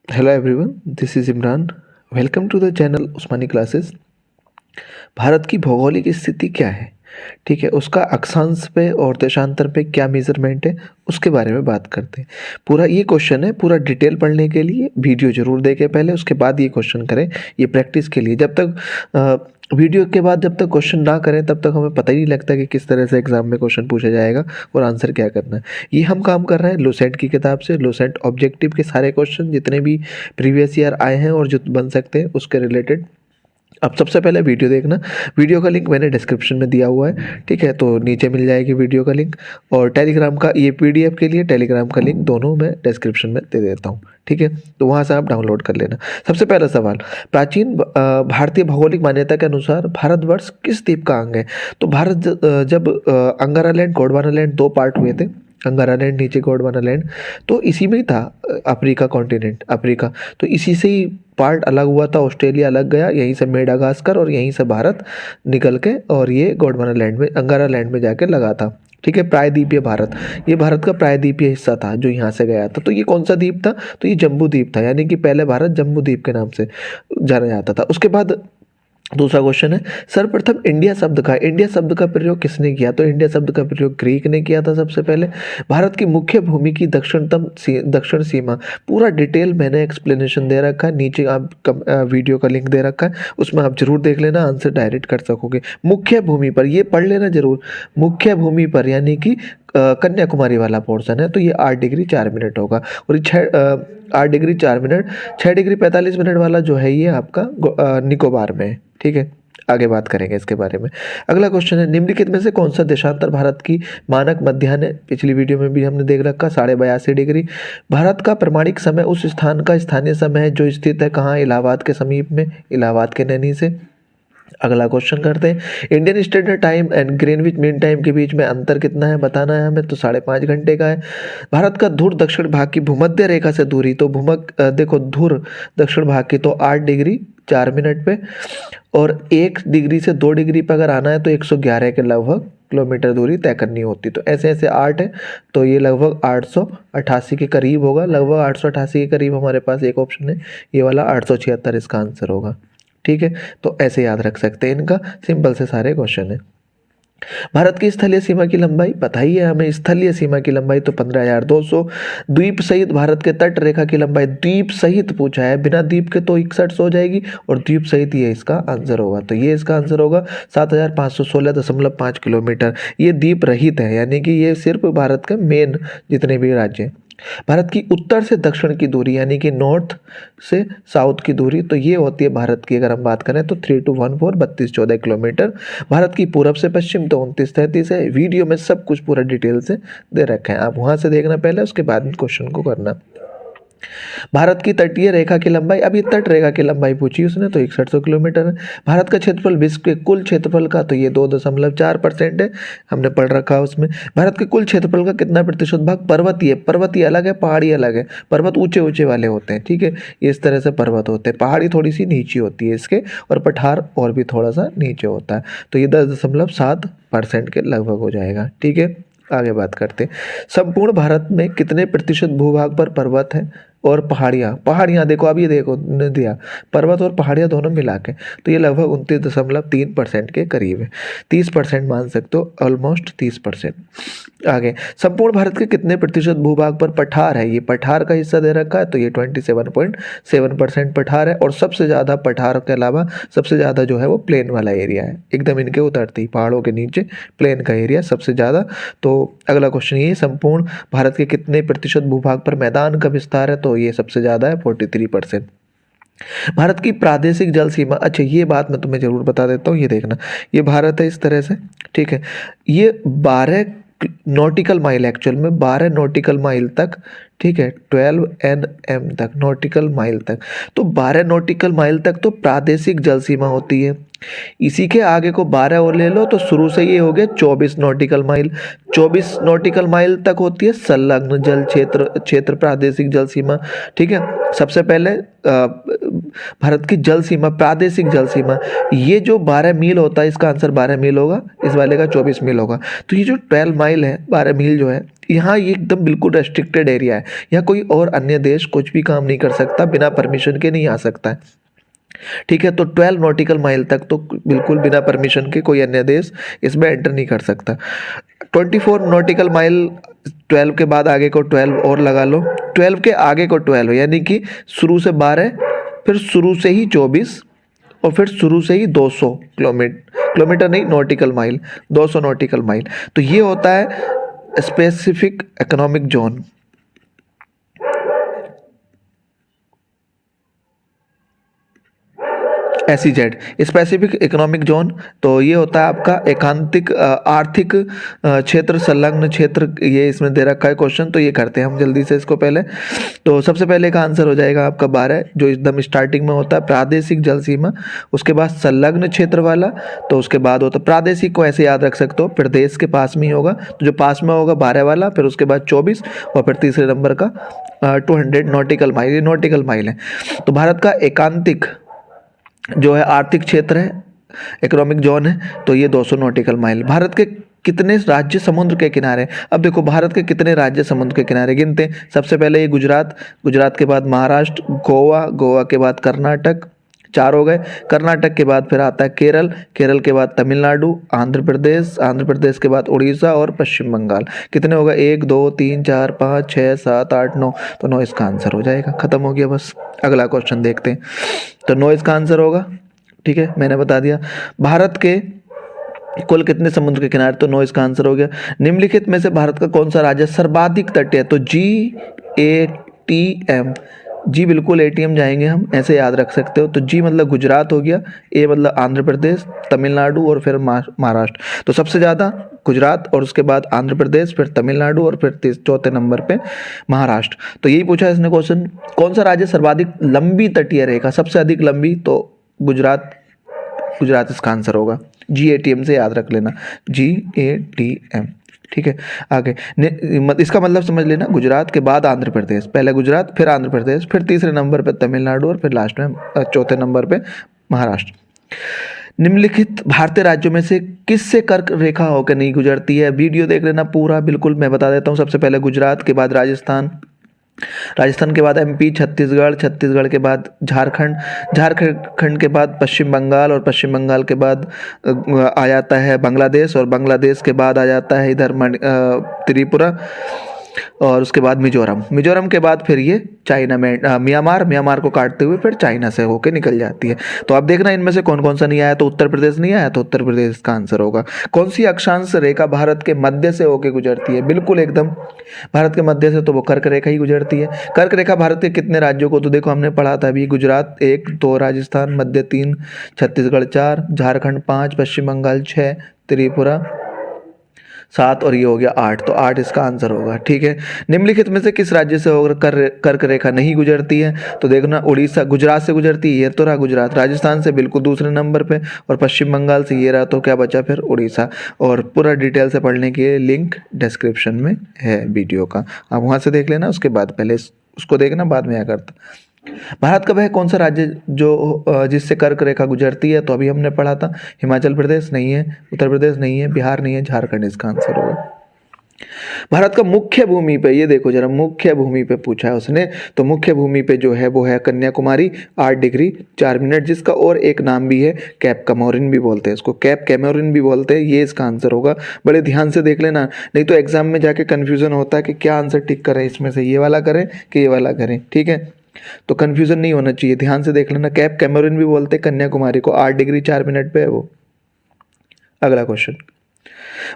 Hello everyone, this is Imran. Welcome to the channel Usmani classes. Bharat की भौगोलिक स्थिति क्या है? ठीक है, उसका अक्षांश पे और देशांतर पे क्या मेजरमेंट है, उसके बारे में बात करते हैं। पूरा ये क्वेश्चन है, पूरा डिटेल पढ़ने के लिए वीडियो जरूर देखें पहले, उसके बाद ये क्वेश्चन करें। ये प्रैक्टिस के लिए जब तक वीडियो के बाद जब तक क्वेश्चन ना करें तब तक हमें पता ही नहीं लगता कि किस तरह से एग्जाम में क्वेश्चन पूछा जाएगा और आंसर क्या करना है। ये हम काम कर रहे हैं लूसेंट की किताब से। लूसेंट ऑब्जेक्टिव के सारे क्वेश्चन जितने भी प्रीवियस ईयर आए हैं और जो बन सकते हैं उसके रिलेटेड अब सबसे पहले वीडियो देखना। वीडियो का लिंक मैंने डिस्क्रिप्शन में दिया हुआ है, ठीक है, तो नीचे मिल जाएगी वीडियो का लिंक। और टेलीग्राम का ये पीडीएफ के लिए टेलीग्राम का लिंक दोनों मैं डिस्क्रिप्शन में दे देता हूँ, ठीक है, तो वहाँ से आप डाउनलोड कर लेना। सबसे पहला सवाल, प्राचीन भारतीय भौगोलिक मान्यता के अनुसार भारतवर्ष किस द्वीप का अंग है? तो भारत जब अंगारा लैंड गोंडवाना लैंड दो पार्ट हुए थे, अंगारा लैंड नीचे गोंडवाना लैंड, तो इसी में ही था अफ्रीका कॉन्टिनेंट, अफ्रीका, तो इसी से ही पार्ट अलग हुआ था, ऑस्ट्रेलिया अलग गया, यहीं से मेडागास्कर और यहीं से भारत निकल के और ये गोंडवाना लैंड में अंगारा लैंड में जाके लगा था, ठीक है। प्रायद्वीपीय भारत, ये भारत का प्रायद्वीपीय हिस्सा था जो यहाँ से गया था। तो ये कौन सा द्वीप था? तो ये जम्बू द्वीप था, यानी कि पहले भारत जम्बू द्वीप के नाम से जाना जाता था। उसके बाद दूसरा क्वेश्चन है, सर्वप्रथम इंडिया शब्द का प्रयोग किसने किया? तो इंडिया शब्द का प्रयोग ग्रीक ने किया था सबसे पहले। भारत की मुख्य भूमि की दक्षिण सीमा, पूरा डिटेल मैंने एक्सप्लेनेशन दे रखा है, नीचे आप वीडियो का लिंक दे रखा है, उसमें आप जरूर देख लेना, आंसर डायरेक्ट कर सकोगे। मुख्य भूमि पर, ये पढ़ लेना जरूर, मुख्य भूमि पर यानी कि कन्याकुमारी वाला पोर्शन है, तो ये 8 डिग्री 4 मिनट होगा। और ये 8 डिग्री 4 मिनट, 6 डिग्री 45 मिनट वाला जो है ये आपका निकोबार में है, ठीक है। आगे बात करेंगे इसके बारे में। अगला क्वेश्चन है, निम्नलिखित में से कौन सा देशांतर भारत की मानक मध्याह्न है? पिछली वीडियो में भी हमने देख रखा 82.5 डिग्री। भारत का प्रमाणिक समय उस स्थान का स्थानीय समय है जो स्थित है कहाँ? इलाहाबाद के समीप में, इलाहाबाद के नैनी से। अगला क्वेश्चन करते हैं, Indian standard time and Greenwich mean time के बीच में अंतर कितना है बताना है हमें, तो 5.5 घंटे का है। भारत का ध्रुव दक्षिण भाग की भूमध्य रेखा से दूरी, तो देखो ध्रुव दक्षिण भाग की तो 8 डिग्री 4 मिनट पे, और 1 डिग्री से 2 डिग्री पे अगर आना है तो 111 के लगभग किलोमीटर दूरी तय करनी होती। तो ऐसे ऐसे 8 है, तो ये लगभग 888 के करीब होगा, लगभग 888 के करीब हमारे पास एक ऑप्शन है, ये वाला 876 इसका आंसर होगा, ठीक है। तो ऐसे याद रख सकते हैं, इनका सिंपल से सारे क्वेश्चन है। भारत की स्थलीय सीमा की लंबाई पता ही है हमें, स्थलीय सीमा की लंबाई तो 15,200। द्वीप सहित भारत के तट रेखा की लंबाई, द्वीप सहित पूछा है, बिना द्वीप के तो 61 हो जाएगी, और द्वीप सहित ये इसका आंसर होगा, तो ये इसका आंसर होगा 7,516.5 किलोमीटर। ये द्वीप रहित है, यानी कि ये सिर्फ भारत के मेन जितने भी राज्य हैं। भारत की उत्तर से दक्षिण की दूरी, यानी कि नॉर्थ से साउथ की दूरी, तो ये होती है भारत की, अगर हम बात करें तो 3214 3214 किलोमीटर। भारत की पूरब से पश्चिम तो 2933 है। वीडियो में सब कुछ पूरा डिटेल से दे रखे हैं, आप वहाँ से देखना पहले, उसके बाद में क्वेश्चन को करना। भारत की तटीय रेखा की लंबाई, अब ये तट रेखा की लंबाई पूछी उसने, तो 6100 किलोमीटर है। भारत का क्षेत्रफल विश्व के कुल क्षेत्रफल का, तो ये 2.4% है, हमने पढ़ रखा है उसमें। भारत के कुल क्षेत्रफल का कितना प्रतिशत भाग पर्वतीय, पर्वतीय अलग है, पहाड़ी अलग है। पर्वत ऊंचे ऊंचे वाले होते हैं, ठीक है, ये इस तरह से पर्वत होते हैं, पहाड़ी थोड़ी सी नीची होती है इसके, और पठार और भी थोड़ा सा नीचे होता है, तो ये 10.7% के लगभग हो जाएगा, ठीक है। आगे बात करते हैं, संपूर्ण भारत में कितने प्रतिशत भूभाग पर पर्वत है और पहाड़ियाँ? पहाड़ियाँ देखो, अब ये देखो ने दिया पर्वत और पहाड़ियाँ दोनों मिला के, तो ये लगभग 29.3% के करीब है, 30% मान सकते हो, ऑलमोस्ट 30%। आगे, संपूर्ण भारत के कितने प्रतिशत भूभाग पर पठार है? ये पठार का हिस्सा दे रखा है, तो ये 27.7% पठार है, और सबसे ज़्यादा पठार के अलावा सबसे ज़्यादा जो है वो प्लेन वाला एरिया है, एकदम इनके उतरती पहाड़ों के नीचे प्लेन का एरिया सबसे ज़्यादा। तो अगला क्वेश्चन ये, संपूर्ण भारत के कितने प्रतिशत भूभाग पर मैदान का विस्तार है? तो ये सबसे ज़्यादा है, 43%। भारत की प्रादेशिक जल सीमा, अच्छा ये बात मैं तुम्हें जरूर बता देता हूँ, ये देखना, ये भारत है इस तरह से, ठीक है, ये 12 नॉटिकल माइल, एक्चुअल में 12 नॉटिकल माइल तक, ठीक है, 12 NM तक, नॉटिकल माइल तक, तो 12 नॉटिकल माइल तक तो प्रादेशिक जल सीमा होती है। इसी के आगे को 12 और ले लो, तो शुरू से ये हो गया 24 नॉटिकल माइल, 24 नॉटिकल माइल तक होती है संलग्न जल क्षेत्र, प्रादेशिक जल सीमा, ठीक है। सबसे पहले भारत की जल सीमा, प्रादेशिक जल सीमा, ये जो 12 मील होता है इसका आंसर 12 मील होगा, इस वाले का 24 मील होगा। तो ये जो 12 माइल है, 12 मील जो है, यहाँ ये एकदम बिल्कुल रेस्ट्रिक्टेड एरिया है। यहाँ कोई और अन्य देश कुछ भी काम नहीं कर सकता, बिना परमिशन के नहीं आ सकता है। ठीक है, तो 12 नॉटिकल माइल तक तो बिल्कुल बिना परमिशन के कोई अन्य देश इसमें एंटर नहीं कर सकता। 24 नॉटिकल माइल, 12 के बाद आगे को 12 और लगा लो, 12 के आगे को 12, यानी कि शुरू से 12, फिर शुरू से ही 24 और फिर शुरू से ही 200 किलोमीटर नहीं, नॉटिकल माइल, 200 नॉटिकल माइल। तो ये होता है specific economic zone. SEZ, specific economic zone. तो ये होता है आपका एकांतिक आर्थिक क्षेत्र, संलग्न क्षेत्र, ये इसमें दे रखा है क्वेश्चन। तो ये करते हैं हम जल्दी से इसको पहले। तो सबसे पहले का आंसर हो जाएगा आपका 12, जो एकदम स्टार्टिंग में होता है प्रादेशिक जल सीमा। उसके बाद संलग्न क्षेत्र वाला, तो उसके बाद होता है प्रादेशिक को ऐसे याद रख सकते हो, प्रदेश के पास में ही होगा, तो जो पास में होगा 12 वाला, फिर उसके बाद 24 और फिर तीसरे नंबर का 200 नॉटिकल माइल, ये नॉटिकल माइल है। तो भारत का एकांतिक जो है आर्थिक क्षेत्र है, इकोनॉमिक जोन है, तो ये 200 नॉटिकल माइल। भारत के कितने राज्य समुद्र के किनारे? अब देखो भारत के कितने राज्य समुद्र के किनारे गिनते हैं। सबसे पहले ये गुजरात, गुजरात के बाद महाराष्ट्र, गोवा, गोवा के बाद कर्नाटक, 4 हो गए। कर्नाटक के बाद फिर आता है केरल, केरल के बाद तमिलनाडु, आंध्र प्रदेश, आंध्र प्रदेश के बाद उड़ीसा और पश्चिम बंगाल। कितने होगा? 1 2 3 4 5 6 7 8 9, तो 9 इसका आंसर हो जाएगा। खत्म हो गया बस। अगला क्वेश्चन देखते हैं। तो 9 इसका आंसर होगा। ठीक है, मैंने बता दिया। भारत के कुल कितने समुद्र के किनारे? तो 9 इसका आंसर हो गया। निम्नलिखित में से भारत का कौन सा राज्य सर्वाधिक तटीय है? तो GATM, जी बिल्कुल ATM जाएंगे हम, ऐसे याद रख सकते हो। तो जी मतलब गुजरात हो गया, A मतलब आंध्र प्रदेश, तमिलनाडु और फिर महाराष्ट्र। तो सबसे ज़्यादा गुजरात और उसके बाद आंध्र प्रदेश, फिर तमिलनाडु और फिर चौथे नंबर पे महाराष्ट्र। तो यही पूछा इसने क्वेश्चन, कौन सा राज्य सर्वाधिक लंबी तटीय रेखा, सबसे अधिक लंबी? तो गुजरात, गुजरात इसका आंसर होगा। GATM से याद रख लेना, GATM। ठीक है, आगे इसका मतलब समझ लेना, गुजरात के बाद आंध्र प्रदेश, पहले गुजरात फिर आंध्र प्रदेश, फिर तीसरे नंबर पे तमिलनाडु और फिर लास्ट में चौथे नंबर पे महाराष्ट्र। निम्नलिखित भारतीय राज्यों में से किससे कर्क रेखा होकर नहीं गुजरती है? वीडियो देख लेना पूरा, बिल्कुल मैं बता देता हूँ। सबसे पहले गुजरात के बाद राजस्थान, राजस्थान के बाद MP, छत्तीसगढ़, छत्तीसगढ़ के बाद झारखंड, झारखंड के बाद पश्चिम बंगाल और पश्चिम बंगाल के बाद आ जाता है बांग्लादेश और बांग्लादेश के बाद आ जाता है इधर त्रिपुरा और उसके बाद मिजोरम, मिजोरम के बाद फिर ये चाइना में म्यांमार, म्यांमार को काटते हुए फिर चाइना से होके निकल जाती है। तो आप देखना इनमें से कौन कौन सा नहीं आया। तो उत्तर प्रदेश नहीं आया, तो उत्तर प्रदेश का आंसर होगा। कौन सी अक्षांश रेखा भारत के मध्य से होके गुजरती है? बिल्कुल एकदम भारत के मध्य से, तो वो कर्क रेखा ही गुजरती है। कर्क रेखा भारत के कितने राज्यों को? तो देखो हमने पढ़ा था अभी, गुजरात 1, 2 राजस्थान, मध्य 3, छत्तीसगढ़ 4, झारखंड 5, पश्चिम बंगाल 6, त्रिपुरा 7 और ये हो गया 8। तो 8 इसका आंसर होगा। ठीक है, निम्नलिखित में से किस राज्य से होकर कर्क रेखा नहीं गुजरती है? तो देखना उड़ीसा, गुजरात से गुजरती है, ये तो रहा गुजरात, राजस्थान से बिल्कुल दूसरे नंबर पे और पश्चिम बंगाल से ये रहा, तो क्या बचा फिर? उड़ीसा। और पूरा डिटेल से पढ़ने के लिए लिंक डिस्क्रिप्शन में है वीडियो का, आप वहाँ से देख लेना। उसके बाद पहले उसको देखना, बाद में क्या करता। भारत का वह कौन सा राज्य जो जिससे कर्क रेखा गुजरती है? तो अभी हमने पढ़ा था, हिमाचल प्रदेश नहीं है, उत्तर प्रदेश नहीं है, बिहार नहीं है, झारखंड इसका आंसर होगा। भारत का मुख्य भूमि पे, ये देखो जरा, मुख्य भूमि पे पूछा है उसने। तो मुख्य भूमि पे जो है वो है कन्याकुमारी, 8 डिग्री 4 मिनट, जिसका और एक नाम भी है कैप कमोरिन भी बोलते हैं इसको, कैप कैमोरिन भी बोलते हैं। ये इसका आंसर होगा। बड़े ध्यान से देख लेना, नहीं तो एग्जाम में जाके कन्फ्यूजन होता है कि क्या आंसर टिक करें, इसमें से ये वाला करें कि ये वाला करें। ठीक है, तो कन्फ्यूजन नहीं होना चाहिए, ध्यान से देख लेना। कैप कैमोरिन भी बोलते हैं कन्याकुमारी को, 8 डिग्री 4 मिनट पे है वो। अगला क्वेश्चन,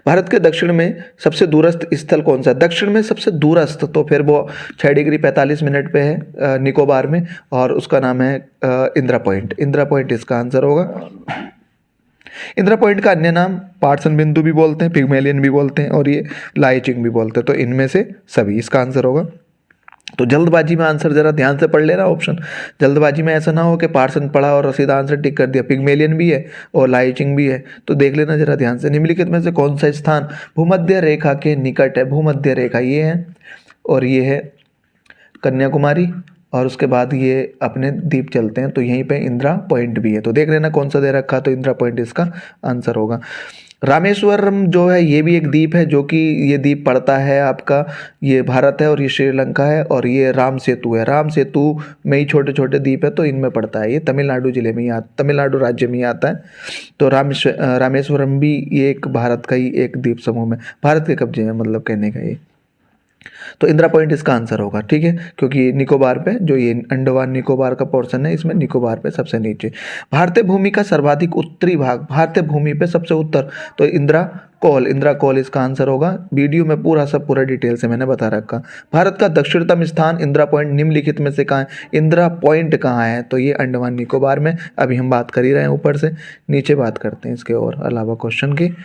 भारत के दक्षिण में सबसे दूरस्थ स्थल कौन सा? दक्षिण में सबसे दूरस्थ, तो फिर वो 6 डिग्री 45 मिनट पे है निकोबार में, और उसका नाम है इंदिरा पॉइंट। इंदिरा पॉइंट इसका आंसर होगा। इंदिरा पॉइंट का अन्य नाम पार्सन बिंदु भी बोलते हैं, पिग्मेलियन भी बोलते हैं और ये लाइचिंग भी बोलते हैं। तो इनमें से सभी इसका आंसर होगा। तो जल्दबाजी में आंसर जरा ध्यान से पढ़ लेना ऑप्शन, जल्दबाजी में ऐसा ना हो कि पार्सन पढ़ा और सीधा आंसर टिक कर दिया। पिग्मेलियन भी है और लाइचिंग भी है, तो देख लेना जरा ध्यान से। निम्नलिखित में से कौन सा स्थान भूमध्य रेखा के निकट है? भूमध्य रेखा ये है और ये है कन्याकुमारी और उसके बाद ये अपने द्वीप चलते हैं। तो यहीं पे इंदिरा पॉइंट भी है, तो देख लेना कौन सा दे रखा, तो इंदिरा पॉइंट इसका आंसर होगा। रामेश्वरम जो है ये भी एक द्वीप है, जो कि ये द्वीप पड़ता है आपका, ये भारत है और ये श्रीलंका है, और ये राम सेतु है। राम सेतु में ही छोटे छोटे द्वीप है, तो इनमें पड़ता है। ये तमिलनाडु जिले में ही तमिलनाडु राज्य में ही आता है। तो रामेश्वरम भी ये एक भारत का ही एक द्वीप समूह में, भारत के कब्जे में, मतलब कहने का ये। तो इंदिरा पॉइंट इसका आंसर होगा, ठीक है, क्योंकि निकोबार पे जो ये अंडमान निकोबार का पोर्शन है, इसमें निकोबार पे सबसे नीचे। भारतीय भूमि का सर्वाधिक उत्तरी भाग, भारतीय भूमि पे सबसे उत्तर, तो इंदिरा कौल इसका आंसर होगा। वीडियो में पूरा डिटेल से मैंने बता रखा। भारत का दक्षिणतम स्थान इंदिरा पॉइंट निम्नलिखित में से कहाँ है? इंदिरा पॉइंट कहाँ है? तो ये अंडमान निकोबार में। अभी हम बात कर ही रहे हैं ऊपर से, नीचे बात करते हैं इसके और अलावा क्वेश्चन की।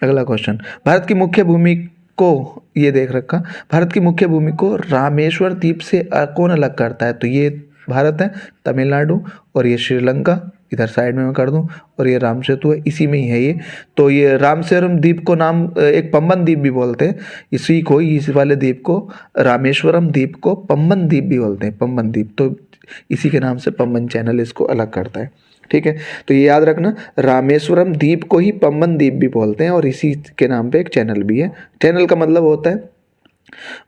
अगला क्वेश्चन, भारत की मुख्य भूमि को, ये देख रखा, भारत की मुख्य भूमि को रामेश्वर द्वीप से कौन अलग करता है? तो ये भारत है, तमिलनाडु, और ये श्रीलंका इधर साइड में मैं कर दूं, और ये राम सेतु है, इसी में ही है ये। तो ये रामेश्वरम द्वीप को नाम एक पंबन द्वीप भी बोलते हैं, इसी को, इस वाले द्वीप को रामेश्वरम द्वीप को पंबन द्वीप भी बोलते हैं, पंबन द्वीप। तो इसी के नाम से पंबन चैनल इसको अलग करता है, ठीक है। तो ये याद रखना, रामेश्वरम द्वीप को ही पंबन द्वीप भी बोलते हैं, और इसी के नाम पे एक चैनल भी है। चैनल का मतलब होता है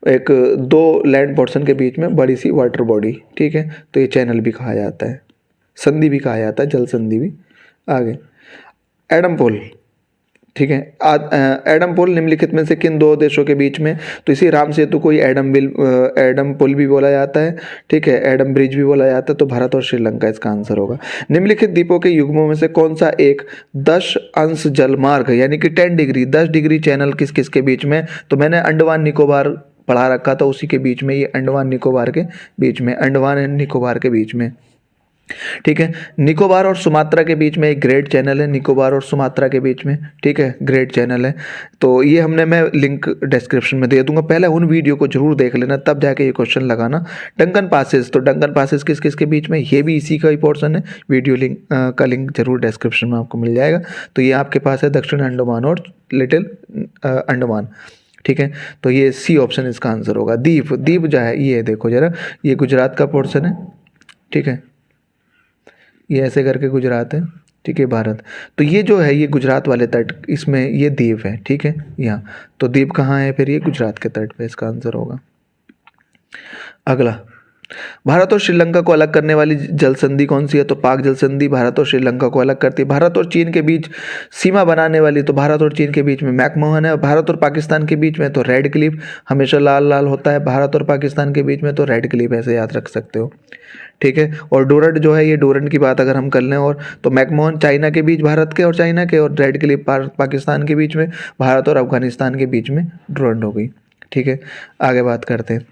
एक दो लैंड पोर्शन के बीच में बड़ी सी वाटर बॉडी, ठीक है, तो ये चैनल भी कहा जाता है, संधि भी कहा जाता है, जल संधि भी। आगे, एडम पोल, ठीक है, एडम पोल निम्नलिखित में से किन दो देशों के बीच में? तो इसी राम सेतु को ही एडम पुल भी बोला जाता है, ठीक है, एडम ब्रिज भी बोला जाता है। तो भारत और श्रीलंका इसका आंसर होगा। निम्नलिखित द्वीपों के युग्मों में से कौन सा एक 10 अंश जलमार्ग, यानी कि 10 डिग्री चैनल किस किस के बीच में? तो मैंने अंडमान निकोबार पढ़ा रखा था, उसी के बीच में, ये अंडमान निकोबार के बीच में, अंडमान एंड निकोबार के बीच में, ठीक है। निकोबार और सुमात्रा के बीच में एक ग्रेट चैनल है, निकोबार और सुमात्रा के बीच में, ठीक है, ग्रेट चैनल है। तो ये मैं लिंक डिस्क्रिप्शन में दे दूंगा, पहले उन वीडियो को जरूर देख लेना, तब जाके ये क्वेश्चन लगाना। डंकन पासेस, तो डंकन पासेस किस किस के बीच में? ये भी इसी का ही पोर्शन है। वीडियो लिंक का लिंक जरूर डिस्क्रिप्शन में आपको मिल जाएगा। तो ये आपके पास है दक्षिण अंडमान और लिटिल अंडमान, ठीक है। तो ये सी ऑप्शन इसका आंसर होगा। द्वीप, द्वीप जो है ये देखो जरा, ये गुजरात का पोर्शन है, ठीक है, ये ऐसे करके गुजरात है, ठीक है, भारत। तो ये जो है ये गुजरात वाले तट, इसमें ये द्वीप है, ठीक है, यहाँ। तो द्वीप कहाँ है फिर? ये गुजरात के तट पे इसका आंसर होगा। अगला, भारत और श्रीलंका को अलग करने वाली जल संधि कौन सी है? तो पाक जल संधि भारत और श्रीलंका को अलग करती है। भारत और चीन के बीच सीमा बनाने वाली, तो भारत और चीन के बीच में मैकमोहन है। भारत और पाकिस्तान के बीच में तो रेड क्लिफ, हमेशा लाल लाल होता है। भारत और पाकिस्तान के बीच में तो रेड क्लिफ, ऐसे याद रख सकते हो, ठीक है। और डोरंड जो है, ये डोरंड की बात अगर हम कर लें, और तो मैकमोहन चाइना के बीच, भारत के और चाइना के, और रेड क्लिफ पाकिस्तान के बीच में, भारत और अफगानिस्तान के बीच में डोरंड हो गई, ठीक है। आगे बात करते हैं,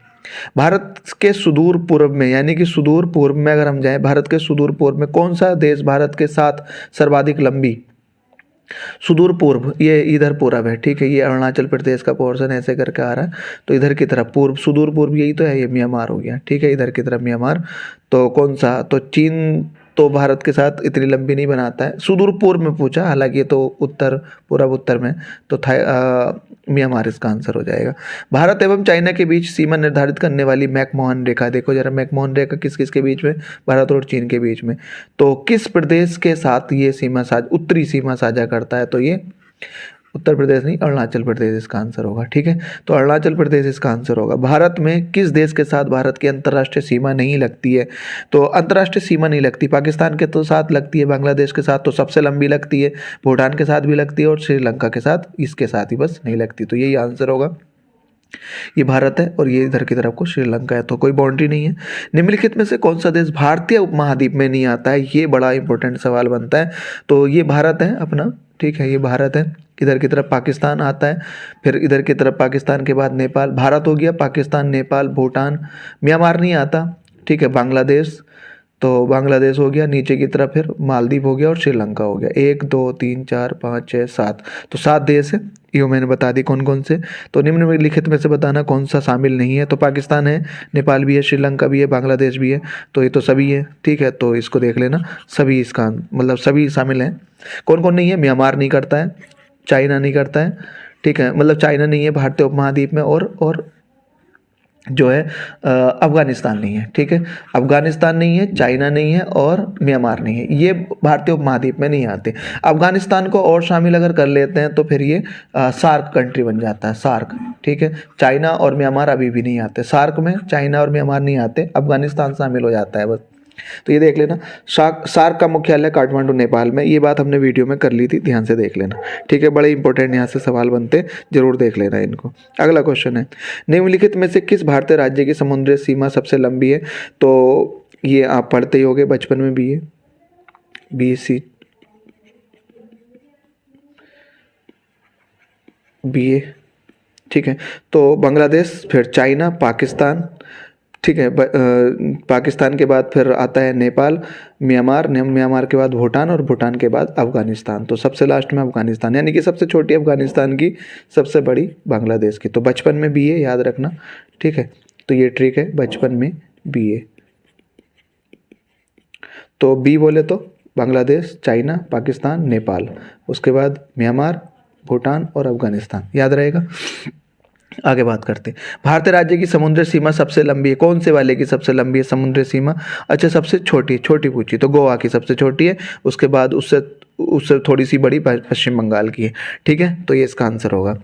भारत के सुदूर पूर्व में, यानी कि सुदूर पूर्व में अगर हम जाएं, भारत के सुदूर पूर्व में कौन सा देश भारत के साथ सर्वाधिक लंबी? सुदूर पूर्व, ये इधर पूरब है, ठीक है, ये अरुणाचल प्रदेश का पोर्शन ऐसे करके आ रहा है। तो इधर की तरफ पूर्व, सुदूर पूर्व यही तो है, ये म्यांमार हो गया, ठीक है, इधर की तरफ म्यांमार। तो कौन सा? तो चीन तो भारत के साथ इतनी लंबी नहीं बनाता है, सुदूर पूर्व में पूछा, हालांकि ये तो उत्तर, पूर्व उत्तर में, तो म्यांमार इसका आंसर हो जाएगा। भारत एवं चाइना के बीच सीमा निर्धारित करने वाली मैकमोहन रेखा, देखो जरा, मैकमोहन रेखा किस किस के बीच में? भारत और चीन के बीच में। तो किस प्रदेश के साथ ये सीमा उत्तरी सीमा साझा करता है? तो ये उत्तर प्रदेश नहीं, अरुणाचल प्रदेश इसका आंसर होगा, ठीक है। तो अरुणाचल प्रदेश इसका आंसर होगा। भारत में किस देश के साथ भारत की अंतर्राष्ट्रीय सीमा नहीं लगती है? तो अंतर्राष्ट्रीय सीमा नहीं लगती, पाकिस्तान के तो साथ लगती है, बांग्लादेश के साथ तो सबसे लंबी लगती है, भूटान के साथ भी लगती है, और श्रीलंका के साथ, इसके साथ ही बस नहीं लगती। तो यही आंसर होगा। ये भारत है और ये इधर की तरफ को श्रीलंका है, तो कोई बाउंड्री नहीं है। निम्नलिखित में से कौन सा देश भारतीय उपमहाद्वीप में नहीं आता है? ये बड़ा इंपॉर्टेंट सवाल बनता है। तो ये भारत है अपना, ठीक है, ये भारत है। इधर की तरफ पाकिस्तान आता है, फिर इधर की तरफ पाकिस्तान के बाद नेपाल, भारत हो गया, पाकिस्तान, नेपाल, भूटान, म्यांमार नहीं आता, ठीक है, बांग्लादेश, तो बांग्लादेश हो गया, नीचे की तरफ फिर मालदीव हो गया और श्रीलंका हो गया। 1 2 3 4 5 6 7, तो 7 देश है, ये मैंने बता दी कौन कौन से। तो निम्नलिखित में से बताना कौन सा शामिल नहीं है? तो पाकिस्तान है, नेपाल भी है, श्रीलंका भी है, बांग्लादेश भी है, तो ये तो सभी है, ठीक है। तो इसको देख लेना, सभी इसका मतलब सभी शामिल हैं। कौन कौन नहीं है? म्यांमार नहीं करता है, चाइना नहीं करता है, ठीक है, मतलब चाइना नहीं है भारतीय उपमहाद्वीप में, और जो है अफ़गानिस्तान नहीं है। ठीक है, अफ़गानिस्तान नहीं है, चाइना नहीं है और म्यांमार नहीं है, ये भारतीय उपमहाद्वीप में नहीं आते। अफ़गानिस्तान को और शामिल अगर कर लेते हैं तो फिर ये सार्क कंट्री बन जाता है, सार्क। ठीक है, चाइना और म्यांमार अभी भी नहीं आते सार्क में, चाइना और म्यांमार नहीं आते, अफ़गानिस्तान शामिल हो जाता है बस। तो ये देख लेना, सार्क का मुख्यालय काठमांडू नेपाल में, ये बात हमने वीडियो में कर ली थी, ध्यान से देख लेना। ठीक है, बड़े इंपॉर्टेंट यहाँ से सवाल बनते, जरूर देख लेना इनको। अगला क्वेश्चन है, निम्नलिखित में से किस भारतीय राज्य की समुद्री सीमा सबसे लंबी है? तो ये आप पढ़ते ही होगे बचपन में भी, BSc BA। ठीक है, तो बांग्लादेश, फिर चाइना, पाकिस्तान। ठीक है, पाकिस्तान के बाद फिर आता है नेपाल, म्यांमार के बाद भूटान और भूटान के बाद अफ़गानिस्तान। तो सबसे लास्ट में अफ़गानिस्तान, यानी कि सबसे छोटी अफ़गानिस्तान की, सबसे बड़ी बांग्लादेश की। तो बचपन में BA याद रखना। ठीक है, तो ये ट्रिक है, बचपन में BA। तो B बोले तो बांग्लादेश, चाइना, पाकिस्तान, नेपाल, उसके बाद म्यांमार, भूटान और अफ़गानिस्तान, याद रहेगा। आगे बात करते हैं, भारतीय राज्य की समुद्री सीमा सबसे लंबी है, कौन से वाले की सबसे लंबी है समुद्री सीमा? अच्छा, सबसे छोटी, छोटी पूछी तो गोवा की सबसे छोटी है, उसके बाद उससे उससे थोड़ी सी बड़ी पश्चिम बंगाल की है। ठीक है, तो ये इसका आंसर होगा।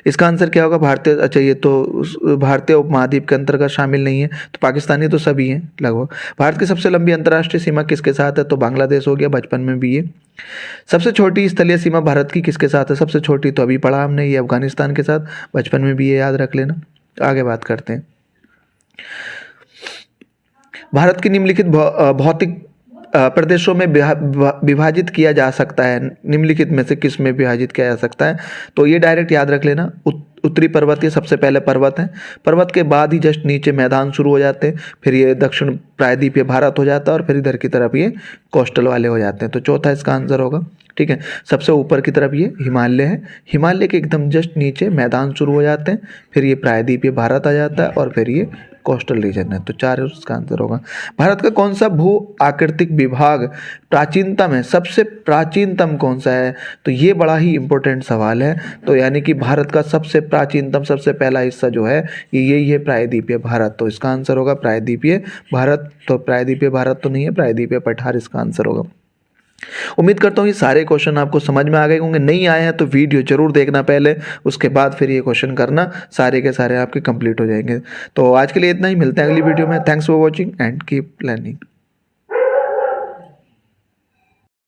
इसका आंसर क्या होगा? भारतीय, अच्छा ये तो भारतीय उपमहाद्वीप के अंतर्गत शामिल नहीं है, तो पाकिस्तानी तो सभी हैं लगभग। भारत की सबसे लंबी अंतर्राष्ट्रीय सीमा किसके साथ है? तो बांग्लादेश हो गया, बचपन में भी ये। सबसे छोटी स्थलीय सीमा भारत की किसके साथ है? सबसे छोटी तो अभी पढ़ा हमने, ये अफगानिस्तान के साथ, बचपन में भी ये याद रख लेना। आगे बात करते हैं, भारत की निम्नलिखित भौतिक प्रदेशों में विभाजित किया जा सकता है, निम्नलिखित में से किस में विभाजित किया जा सकता है? तो ये डायरेक्ट याद रख लेना, उत्तरी पर्वतीय सबसे पहले पर्वत है, पर्वत के बाद ही जस्ट नीचे मैदान शुरू हो जाते हैं, फिर ये दक्षिण प्रायद्वीपीय भारत हो जाता है और फिर इधर की तरफ ये कोस्टल वाले हो जाते हैं। तो चौथा इसका आंसर होगा। ठीक है, सबसे ऊपर की तरफ ये हिमालय है, हिमालय के एकदम जस्ट नीचे मैदान शुरू हो जाते हैं, फिर ये प्रायद्वीपीय भारत आ जाता है और फिर ये कोस्टल रीजन है। तो 4 उसका आंसर होगा। भारत का कौन सा भू आकृतिक विभाग प्राचीनतम है? सबसे प्राचीनतम कौन सा है? तो ये बड़ा ही इंपॉर्टेंट सवाल है। तो यानी कि भारत का सबसे प्राचीनतम, सबसे पहला हिस्सा जो है ये यही है, प्रायद्वीपीय भारत। तो इसका आंसर होगा प्रायद्वीपीय भारत। तो प्रायद्वीपीय भारत तो नहीं है, प्रायद्वीपीय पठार इसका आंसर होगा। उम्मीद करता हूँ ये सारे क्वेश्चन आपको समझ में आ गए होंगे। नहीं आए हैं तो वीडियो जरूर देखना पहले, उसके बाद फिर ये क्वेश्चन करना, सारे के सारे आपके कंप्लीट हो जाएंगे। तो आज के लिए इतना ही, मिलते हैं अगली वीडियो में। Thanks for watching and keep learning.